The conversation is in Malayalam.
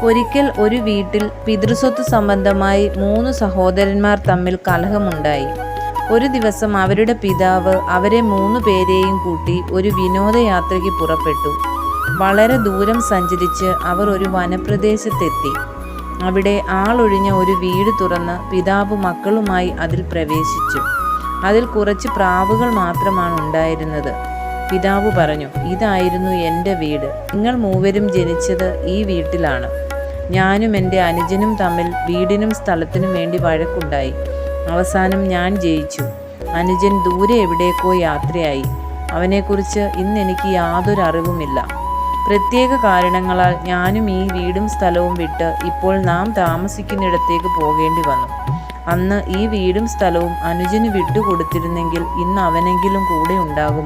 ഒരിക്കൽ ഒരു വീട്ടിൽ പിതൃസ്വത്ത് സംബന്ധമായി 3 സഹോദരന്മാർ തമ്മിൽ കലഹമുണ്ടായി. ഒരു ദിവസം അവരുടെ പിതാവ് അവരെ 3 പേരെയും കൂട്ടി ഒരു വിനോദയാത്രയ്ക്ക് പുറപ്പെട്ടു. വളരെ ദൂരം സഞ്ചരിച്ച് അവർ ഒരു വനപ്രദേശത്തെത്തി. അവിടെ ആളൊഴിഞ്ഞ ഒരു വീട് തുറന്ന് പിതാവ് മക്കളുമായി അതിൽ പ്രവേശിച്ചു. അതിൽ കുറച്ച് പ്രാവുകൾ മാത്രമാണ് ഉണ്ടായിരുന്നത്. പിതാവ് പറഞ്ഞു, "ഇതായിരുന്നു എൻ്റെ വീട്. നിങ്ങൾ മൂവരും ജനിച്ചത് ഈ വീട്ടിലാണ്. ഞാനും എൻ്റെ അനുജനും തമ്മിൽ വീടിനും സ്ഥലത്തിനും വേണ്ടി വഴക്കുണ്ടായി. അവസാനം ഞാൻ ജയിച്ചു. അനുജൻ ദൂരെ എവിടേക്കോ യാത്രയായി. അവനെക്കുറിച്ച് ഇന്നെനിക്ക് യാതൊരു അറിവുമില്ല. പ്രത്യേക കാരണങ്ങളാൽ ഞാനും ഈ വീടും സ്ഥലവും വിട്ട് ഇപ്പോൾ നാം താമസിക്കുന്നിടത്തേക്ക് പോകേണ്ടി വന്നു. അന്ന് ഈ വീടും സ്ഥലവും അനുജന് വിട്ടുകൊടുത്തിരുന്നെങ്കിൽ ഇന്ന് അവനെങ്കിലും കൂടെ ഉണ്ടാകും."